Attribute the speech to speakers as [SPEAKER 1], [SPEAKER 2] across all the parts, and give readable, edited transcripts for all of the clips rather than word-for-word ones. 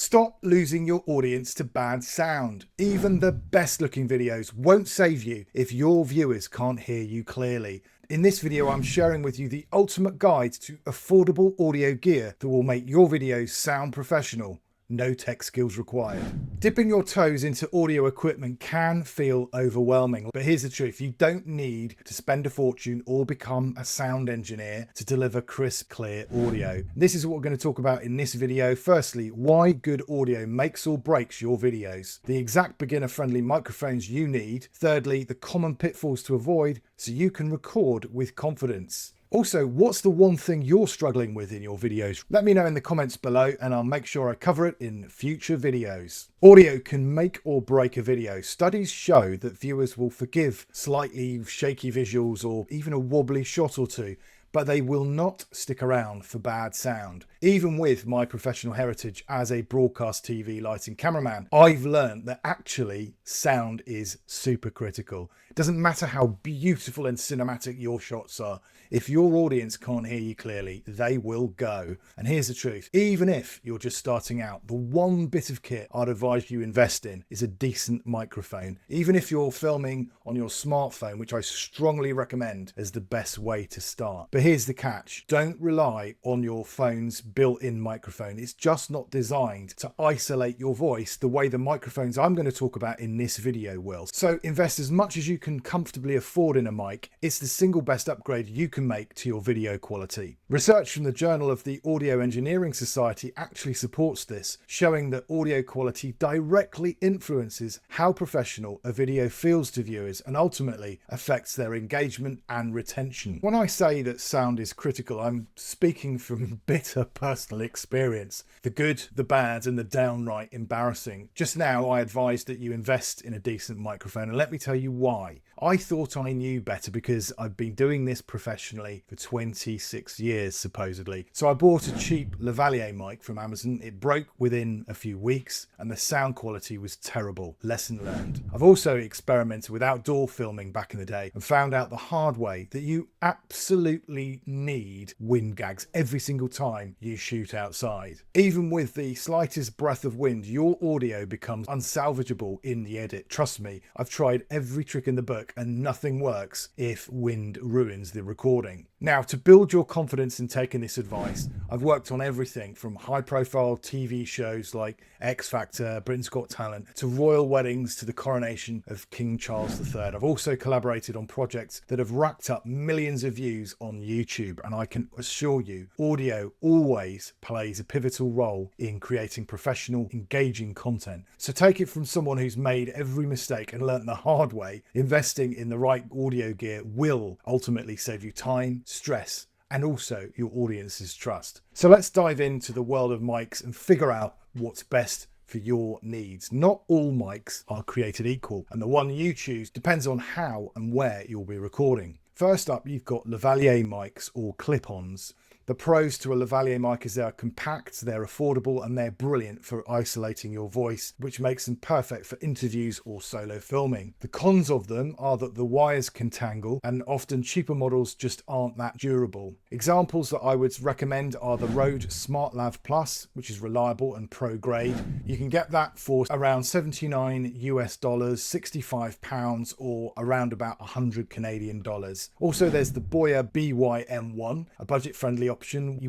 [SPEAKER 1] Stop losing your audience to bad sound. Even the best looking videos won't save you if your viewers can't hear you clearly. In this video, I'm sharing with you the ultimate guide to affordable audio gear that will make your videos sound professional. No tech skills required. Dipping your toes into audio equipment can feel overwhelming, but here's the truth. You don't need to spend a fortune or become a sound engineer to deliver crisp, clear audio. This is what we're going to talk about in this video. Firstly, why good audio makes or breaks your videos. The exact beginner-friendly microphones you need. Thirdly, the common pitfalls to avoid so you can record with confidence. Also, what's the one thing you're struggling with in your videos? Let me know in the comments below and I'll make sure I cover it in future videos. Audio can make or break a video. Studies show that viewers will forgive slightly shaky visuals or even a wobbly shot or two, but they will not stick around for bad sound. Even with my professional heritage as a broadcast TV lighting cameraman, I've learned that actually sound is super critical. It doesn't matter how beautiful and cinematic your shots are. If your audience can't hear you clearly, they will go. And here's the truth. Even if you're just starting out, the one bit of kit I'd advise you invest in is a decent microphone. Even if you're filming on your smartphone, which I strongly recommend as the best way to start. But here's the catch. Don't rely on your phone's built-in microphone. It's just not designed to isolate your voice the way the microphones I'm going to talk about in this video will. So invest as much as you can comfortably afford in a mic. It's the single best upgrade you can make to your video quality. Research from the Journal of the Audio Engineering Society actually supports this, showing that audio quality directly influences how professional a video feels to viewers and ultimately affects their engagement and retention. When I say that sound is critical, I'm speaking from bitter personal experience. The good, the bad, and the downright embarrassing. Just now, I advised that you invest in a decent microphone, and let me tell you why. I thought I knew better because I've been doing this professionally for 26 years, supposedly. So I bought a cheap Lavalier mic from Amazon. It broke within a few weeks and the sound quality was terrible. Lesson learned. I've also experimented with outdoor filming back in the day and found out the hard way that you absolutely need wind gags every single time you shoot outside. Even with the slightest breath of wind, your audio becomes unsalvageable in the edit. Trust me, I've tried every trick in the book and nothing works if wind ruins the recording. Now, to build your confidence in taking this advice, I've worked on everything from high-profile TV shows like X Factor, Britain's Got Talent, to royal weddings to the coronation of King Charles III. I've also collaborated on projects that have racked up millions of views on YouTube, and I can assure you, audio always plays a pivotal role in creating professional, engaging content. So take it from someone who's made every mistake and learnt the hard way. Investing in the right audio gear will ultimately save you time, stress, and also your audience's trust. So let's dive into the world of mics and figure out what's best for your needs. Not all mics are created equal, and the one you choose depends on how and where you'll be recording. First up, you've got Lavalier mics or clip-ons. The pros to a Lavalier mic is they're compact, they're affordable, and they're brilliant for isolating your voice, which makes them perfect for interviews or solo filming. The cons of them are that the wires can tangle, and often cheaper models just aren't that durable. Examples that I would recommend are the Rode SmartLav Plus, which is reliable and pro grade. You can get that for around $79 US, £65, or around about 100 Canadian dollars. Also, there's the Boya BY-M1, a budget-friendly option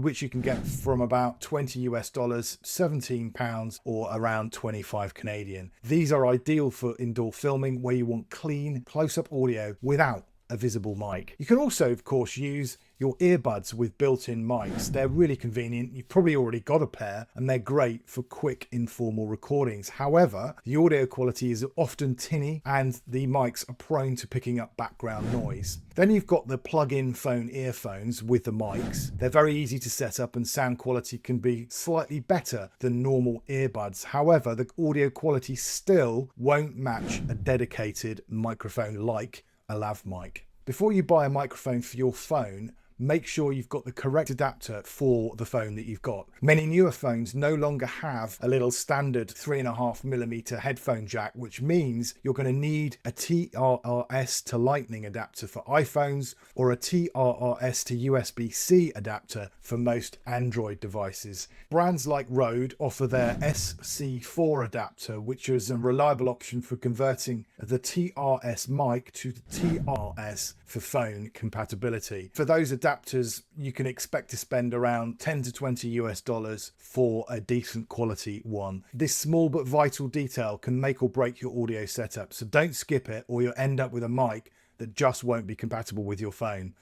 [SPEAKER 1] which you can get from about $20 US, £17, or around 25 Canadian. These are ideal for indoor filming where you want clean close-up audio without a visible mic. You can also, of course, use your earbuds with built-in mics. They're really convenient. You've probably already got a pair and they're great for quick informal recordings. However, the audio quality is often tinny and the mics are prone to picking up background noise. Then you've got the plug-in phone earphones with the mics. They're very easy to set up and sound quality can be slightly better than normal earbuds. However, the audio quality still won't match a dedicated microphone like a lav mic. Before you buy a microphone for your phone, make sure you've got the correct adapter for the phone that you've got. Many newer phones no longer have a little standard 3.5mm headphone jack, which means you're going to need a TRRS to Lightning adapter for iPhones or a TRRS to USB-C adapter for most Android devices. Brands like Rode offer their SC4 adapter, which is a reliable option for converting the TRS mic to the TRS for phone compatibility. For those adapters, you can expect to spend around 10 to 20 US dollars for a decent quality one. This small but vital detail can make or break your audio setup, so don't skip it or you'll end up with a mic that just won't be compatible with your phone.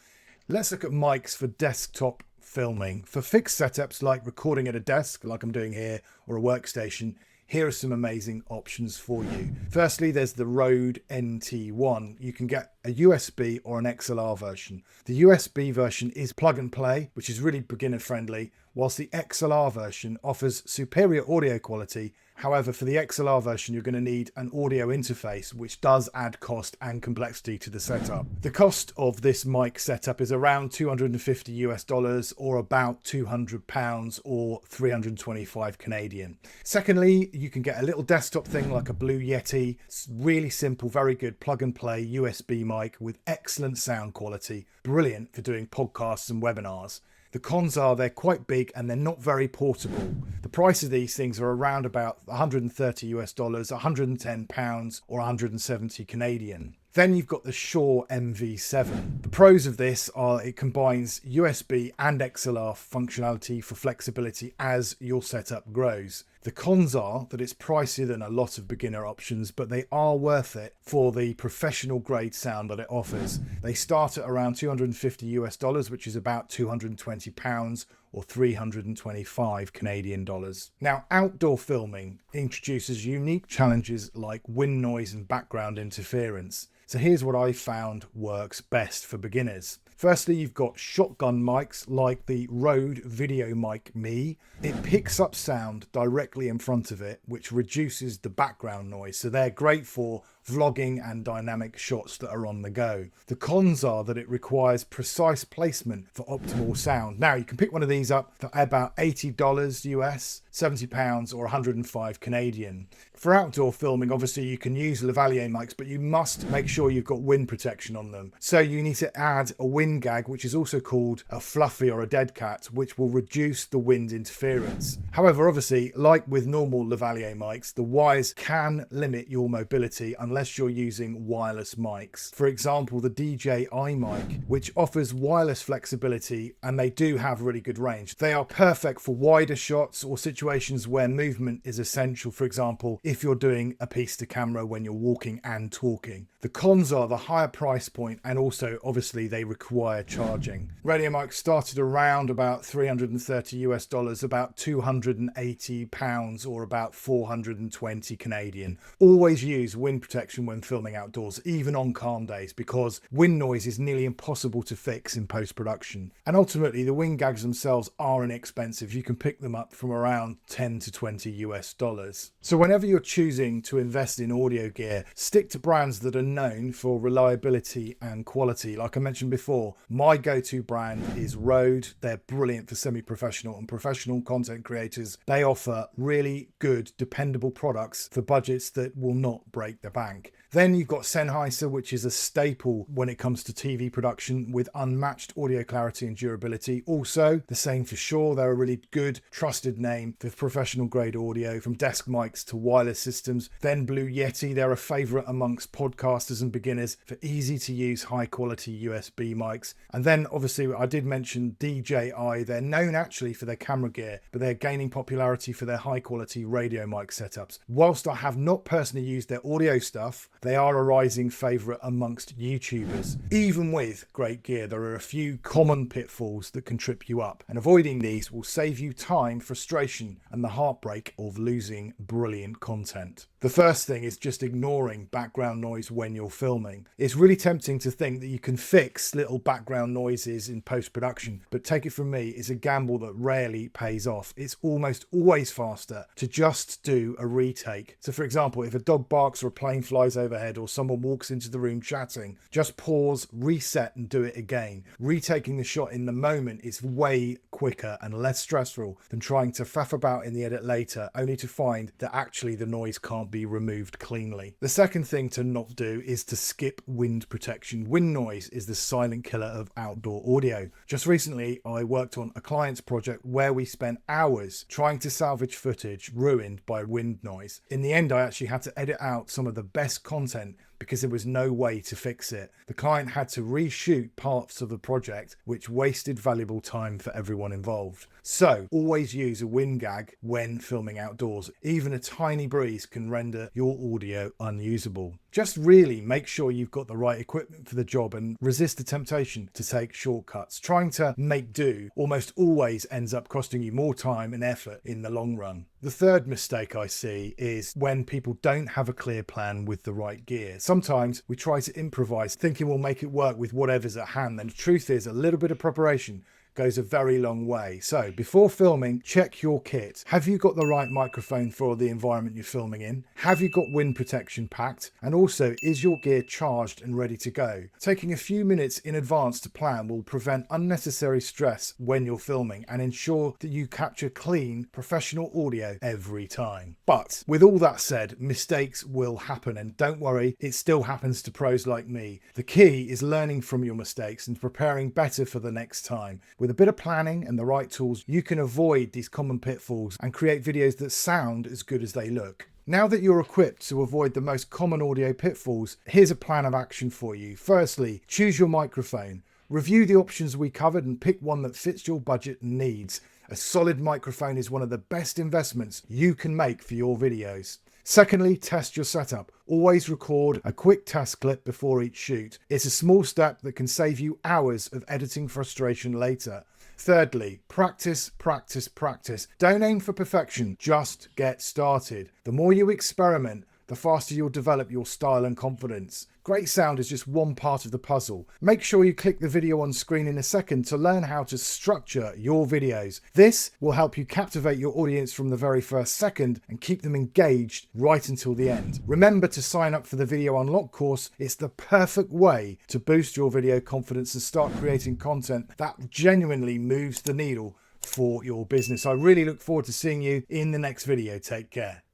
[SPEAKER 1] Let's look at mics for desktop filming. For fixed setups like recording at a desk, like I'm doing here, or a workstation, here are some amazing options for you. Firstly, there's the Rode NT1. You can get a USB or an XLR version. The USB version is plug and play, which is really beginner friendly, whilst the XLR version offers superior audio quality. However, for the XLR version, you're going to need an audio interface, which does add cost and complexity to the setup. The cost of this mic setup is around 250 US dollars or about £200 or 325 Canadian. Secondly, you can get a little desktop thing like a Blue Yeti. It's really simple, very good plug and play USB mic with excellent sound quality. Brilliant for doing podcasts and webinars. The cons are they're quite big and they're not very portable. The price of these things are around about 130 US dollars, 110 pounds or 170 Canadian. Then you've got the Shure MV7. The pros of this are it combines USB and XLR functionality for flexibility as your setup grows. The cons are that it's pricier than a lot of beginner options, but they are worth it for the professional grade sound that it offers. They start at around 250 US dollars, which is about 220 pounds or 325 Canadian dollars. Now, outdoor filming introduces unique challenges like wind noise and background interference. So here's what I found works best for beginners. Firstly, you've got shotgun mics like the Rode Video Mic Me. It picks up sound directly in front of it, which reduces the background noise. So they're great for vlogging and dynamic shots that are on the go. The cons are that it requires precise placement for optimal sound. Now, you can pick one of these up for about $80 US, 70 pounds or 105 Canadian. For outdoor filming, obviously you can use Lavalier mics, but you must make sure you've got wind protection on them. So you need to add a wind gag, which is also called a fluffy or a dead cat, which will reduce the wind interference. However, obviously, like with normal Lavalier mics, the wires can limit your mobility unless you're using wireless mics. For example, the DJI mic, which offers wireless flexibility, and they do have really good range. They are perfect for wider shots or situations where movement is essential. For example, if you're doing a piece to camera when you're walking and talking. The cons are the higher price point, and also obviously they require charging. Radio mics started around about 330 US dollars, about 280 pounds or about 420 Canadian. Always use wind protection when filming outdoors, even on calm days, because wind noise is nearly impossible to fix in post-production. And ultimately, the wind gags themselves are inexpensive. You can pick them up from around 10 to 20 US dollars. So whenever you're choosing to invest in audio gear, stick to brands that are known for reliability and quality. Like I mentioned before, my go-to brand is Rode. They're brilliant for semi-professional and professional content creators. They offer really good, dependable products for budgets that will not break the bank. Then you've got Sennheiser, which is a staple when it comes to TV production with unmatched audio clarity and durability. Also, the same for Shure. They're a really good, trusted name for professional grade audio, from desk mics to wireless systems. Then Blue Yeti, they're a favorite amongst podcasters and beginners for easy to use, high quality USB mics. And then obviously I did mention DJI. They're known actually for their camera gear, but they're gaining popularity for their high quality radio mic setups. Whilst I have not personally used their audio stuff, they are a rising favourite amongst YouTubers. Even with great gear, there are a few common pitfalls that can trip you up, and avoiding these will save you time, frustration, and the heartbreak of losing brilliant content. The first thing is just ignoring background noise when you're filming. It's really tempting to think that you can fix little background noises in post-production, but take it from me, it's a gamble that rarely pays off. It's almost always faster to just do a retake. So for example, if a dog barks or a plane flies overhead or someone walks into the room chatting, just pause, reset and do it again. Retaking the shot in the moment is way quicker and less stressful than trying to faff about in the edit later, only to find that actually the noise can't be removed cleanly. The second thing to not do is to skip wind protection. Wind noise is the silent killer of outdoor audio. Just recently, I worked on a client's project where we spent hours trying to salvage footage ruined by wind noise. In the end, I actually had to edit out some of the best content because there was no way to fix it. The client had to reshoot parts of the project, which wasted valuable time for everyone involved. So always use a wind gag when filming outdoors. Even a tiny breeze can render your audio unusable. Just really make sure you've got the right equipment for the job and resist the temptation to take shortcuts. Trying to make do almost always ends up costing you more time and effort in the long run. The third mistake I see is when people don't have a clear plan with the right gear. Sometimes we try to improvise thinking we'll make it work with whatever's at hand, and the truth is a little bit of preparation goes a very long way. So before filming, check your kit. Have you got the right microphone for the environment you're filming in? Have you got wind protection packed? And also, is your gear charged and ready to go? Taking a few minutes in advance to plan will prevent unnecessary stress when you're filming and ensure that you capture clean, professional audio every time. But with all that said, mistakes will happen, and don't worry, it still happens to pros like me. The key is learning from your mistakes and preparing better for the next time. With a bit of planning and the right tools, you can avoid these common pitfalls and create videos that sound as good as they look. Now that you're equipped to avoid the most common audio pitfalls, here's a plan of action for you. Firstly, choose your microphone. Review the options we covered and pick one that fits your budget and needs. A solid microphone is one of the best investments you can make for your videos. Secondly, test your setup. Always record a quick test clip before each shoot. It's a small step that can save you hours of editing frustration later. Thirdly, practice, practice, practice. Don't aim for perfection, just get started. The more you experiment, the faster you'll develop your style and confidence. Great sound is just one part of the puzzle. Make sure you click the video on screen in a second to learn how to structure your videos. This will help you captivate your audience from the very first second and keep them engaged right until the end. Remember to sign up for the Video Unlock course. It's the perfect way to boost your video confidence and start creating content that genuinely moves the needle for your business. I really look forward to seeing you in the next video. Take care.